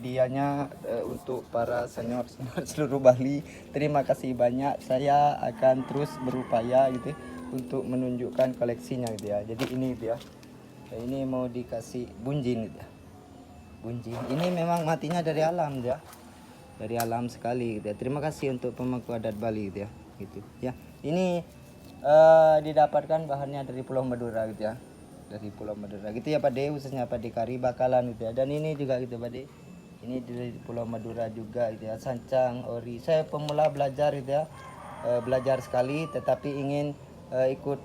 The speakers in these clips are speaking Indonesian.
medianya untuk para senior seluruh Bali. Terima kasih banyak. Saya akan terus berupaya gitu untuk menunjukkan koleksinya gitu ya. Jadi ini gitu ya. Ini mau dikasih bunjin gitu ya. Bunjin. Ini memang matinya dari alam ya. Dari alam sekali gitu ya. Terima kasih untuk pemangku adat Bali gitu ya. Gitu ya. Ini didapatkan bahannya dari Pulau Madura gitu ya. Dari Pulau Madura gitu ya Pak De, khususnya Pak De Kari Bakalan gitu ya. Dan ini juga gitu Pak De, ini dari Pulau Madura juga gitu ya, sancang ori. Saya pemula belajar gitu ya, belajar sekali tetapi ingin ikut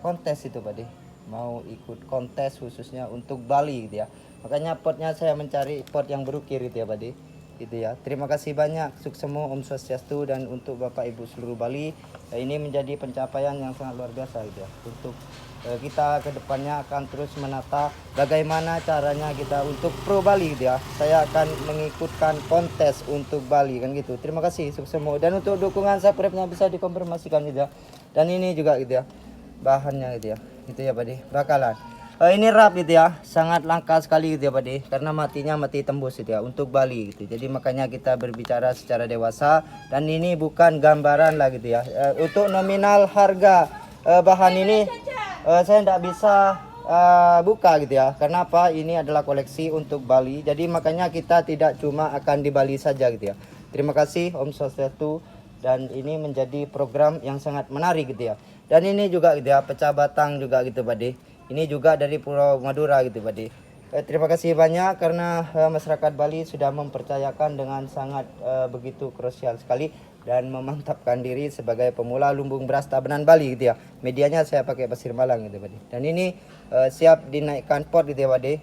kontes itu Pak De, mau ikut kontes khususnya untuk Bali gitu ya. Makanya potnya saya mencari pot yang berukir gitu ya Pak De, gitu ya. Terima kasih banyak, suksemo, Om Swastiastu, dan untuk Bapak Ibu seluruh Bali, ini menjadi pencapaian yang sangat luar biasa gitu ya. Untuk kita kedepannya akan terus menata bagaimana caranya kita untuk pro Bali gitu ya. Saya akan mengikutkan kontes untuk Bali kan gitu. Terima kasih suksemo, dan untuk dukungan subscribe-nya bisa dikonfirmasikan gitu ya. Dan ini juga gitu ya, bahannya gitu ya, itu ya Pak De, bakalan. Ini rap gitu ya, sangat langka sekali gitu ya Pak De, karena matinya mati tembus gitu ya untuk Bali gitu. Jadi makanya kita berbicara secara dewasa, dan ini bukan gambaran lah gitu ya. Untuk nominal harga bahan ini saya tidak bisa buka gitu ya, karena apa, ini adalah koleksi untuk Bali. Jadi makanya kita tidak cuma akan di Bali saja gitu ya. Terima kasih Om Swastiastu, dan ini menjadi program yang sangat menarik gitu ya. Dan ini juga gitu ya, pecah batang juga gitu Pak De. Ini juga dari Pulau Madura gitu Pak De. Terima kasih banyak karena masyarakat Bali sudah mempercayakan dengan sangat begitu krusial sekali, dan memantapkan diri sebagai pemula lumbung beras Tabanan Bali gitu ya. Medianya saya pakai pasir Malang gitu Pak De. Dan ini siap dinaikkan pot gitu ya Pak De,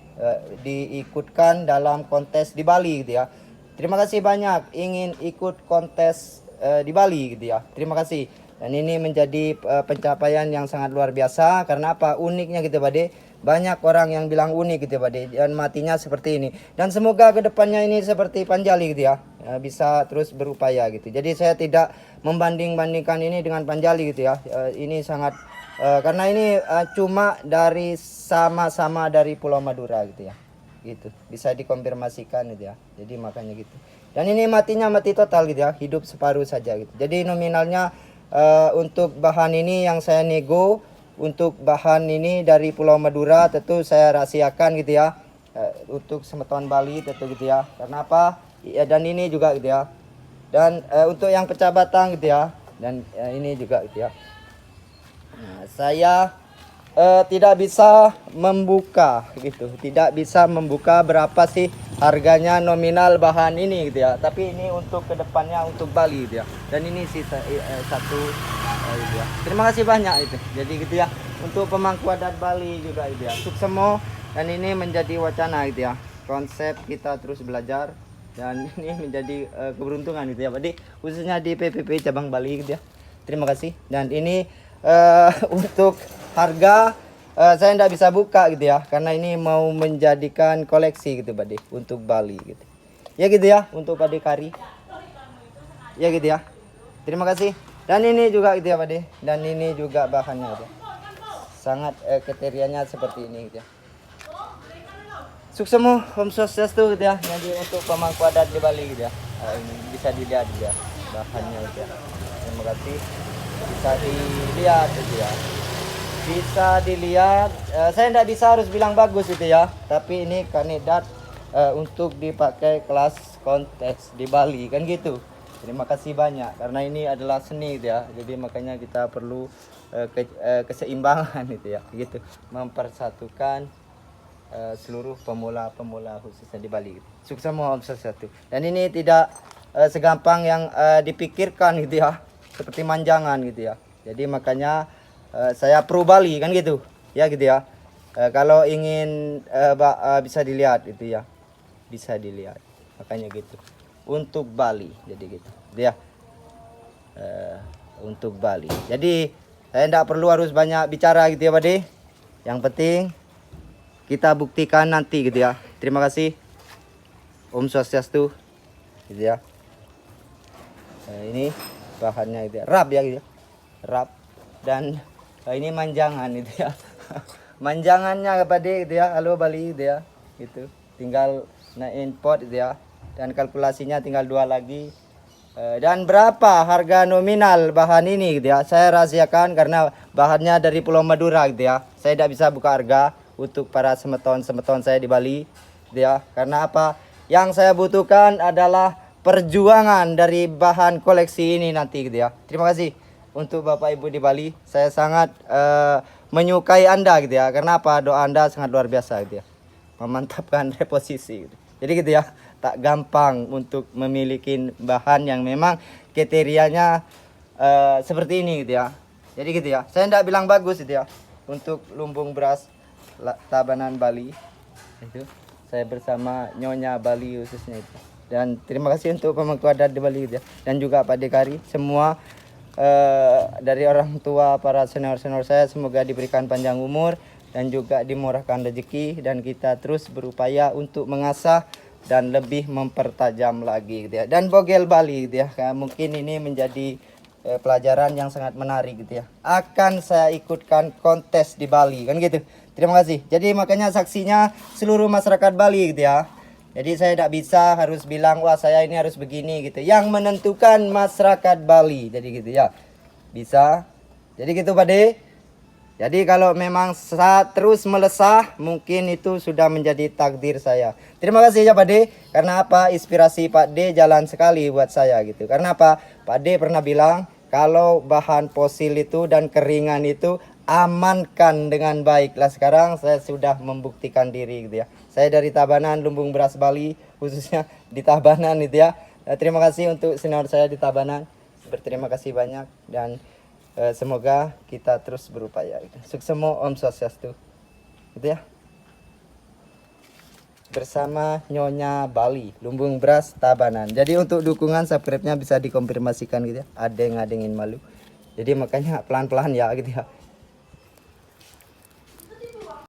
diikutkan dalam kontes di Bali gitu ya. Terima kasih banyak ingin ikut kontes di Bali gitu ya. Terima kasih. Dan ini menjadi pencapaian yang sangat luar biasa. Karena apa? Uniknya gitu Pak De. Banyak orang yang bilang unik gitu Pak De, dan matinya seperti ini. Dan semoga kedepannya ini seperti Panjali gitu ya, bisa terus berupaya gitu. Jadi saya tidak membanding-bandingkan ini dengan Panjali gitu ya. Ini sangat karena ini cuma dari sama-sama dari Pulau Madura gitu ya. Gitu. Bisa dikonfirmasikan gitu ya. Jadi makanya gitu. Dan ini matinya mati total gitu ya, hidup separuh saja gitu. Jadi nominalnya untuk bahan ini yang saya nego, untuk bahan ini dari Pulau Madura tentu saya rahasiakan gitu ya. Untuk semeton Bali tentu gitu ya. Karena apa? Ya, dan ini juga gitu ya. Dan untuk yang pecah batang gitu ya. Dan ini juga gitu ya. Nah, saya tidak bisa membuka gitu, tidak bisa membuka berapa sih harganya nominal bahan ini gitu ya. Tapi ini untuk kedepannya untuk Bali gitu ya. Dan ini sih satu gitu ya. Terima kasih banyak itu. Jadi gitu ya, untuk pemangku adat Bali juga gitu ya. Suksemo, dan ini menjadi wacana gitu ya. Konsep kita terus belajar, dan ini menjadi keberuntungan gitu ya Pak Di, khususnya di PPP cabang Bali gitu ya. Terima kasih. Dan ini untuk harga saya tidak bisa buka gitu ya, karena ini mau menjadikan koleksi gitu Pak De, untuk Bali gitu. Ya gitu ya, untuk Pak De Kari. Ya gitu ya. Terima kasih. Dan ini juga gitu ya Pak De. Dan ini juga bahannya gitu ya. Sangat kriterianya seperti ini gitu ya. Suksemo, Om Swastiastu gitu ya. Jadi untuk pemangku adat di Bali gitu ya. Ini bisa dilihat gitu ya, bahannya gitu ya. Terima kasih. Bisa dilihat gitu ya. Bisa dilihat, saya tidak bisa harus bilang bagus gitu ya, tapi ini kandidat untuk dipakai kelas kontes di Bali kan gitu. Terima kasih banyak, karena ini adalah seni gitu ya, jadi makanya kita perlu keseimbangan gitu ya, gitu, mempersatukan seluruh pemula-pemula khususnya di Bali gitu. Sukses Om Swastiastu. Dan ini tidak segampang yang dipikirkan gitu ya, seperti manjangan gitu ya. Jadi makanya saya pro Bali kan gitu ya, gitu ya. Kalau ingin bisa dilihat itu ya, bisa dilihat, makanya gitu untuk Bali, jadi gitu ya. Untuk Bali, jadi saya tidak perlu harus banyak bicara gitu ya Pak De. Yang penting kita buktikan nanti gitu ya. Terima kasih. Om Swastiastu gitu ya. Ini bahannya itu ya, rap ya gitu ya. Rap. Dan ini manjangan itu ya. Manjangannya Pak De gitu ya. Halo Bali gitu ya. Gitu. Tinggal naikin pot gitu ya. dan kalkulasinya tinggal 2 lagi. Dan berapa harga nominal bahan ini gitu ya, saya rahasiakan karena bahannya dari Pulau Madura gitu ya. Saya tidak bisa buka harga untuk para semeton-semeton saya di Bali gitu ya. Karena apa? Yang saya butuhkan adalah perjuangan dari bahan koleksi ini nanti gitu ya. Terima kasih untuk Bapak Ibu di Bali. Saya sangat menyukai Anda gitu ya. Karena apa? Doa Anda sangat luar biasa gitu ya. Memantapkan reposisi gitu. Jadi gitu ya, tak gampang untuk memiliki bahan yang memang kriterianya seperti ini gitu ya. Jadi gitu ya, saya tidak bilang bagus gitu ya. Untuk lumbung beras Tabanan Bali itu saya bersama Nyonya Bali khususnya itu. Dan terima kasih untuk pemangku adat di Bali gitu ya. Dan juga Pak Dekari, semua dari orang tua para senior-senior saya, semoga diberikan panjang umur dan juga dimurahkan rezeki, dan kita terus berupaya untuk mengasah dan lebih mempertajam lagi gitu ya. Dan Bogel Bali gitu ya, mungkin ini menjadi pelajaran yang sangat menarik gitu ya. Akan saya ikutkan kontes di Bali kan gitu. Terima kasih. Jadi makanya saksinya seluruh masyarakat Bali gitu ya. Jadi saya tidak bisa harus bilang wah saya ini harus begini gitu. Yang menentukan masyarakat Bali. Jadi gitu ya. Bisa. Jadi gitu Pak De. Jadi kalau memang saat terus melesah, mungkin itu sudah menjadi takdir saya. Terima kasih ya Pak De. Karena apa? Inspirasi Pak De jalan sekali buat saya gitu. Karena apa? Pak De pernah bilang kalau bahan fosil itu dan keringan itu amankan dengan baik. Lah sekarang saya sudah membuktikan diri gitu ya. Saya dari Tabanan, lumbung beras Bali, khususnya di Tabanan itu ya. Terima kasih untuk senior saya di Tabanan. Berterima kasih banyak dan semoga kita terus berupaya. Sukses Om Swastiastu. Gitu ya. Bersama Nyonya Bali, lumbung beras Tabanan. Jadi untuk dukungan subscribe-nya bisa dikonfirmasikan gitu ya. Ada yang ngadengin malu. Jadi makanya pelan-pelan ya gitu ya.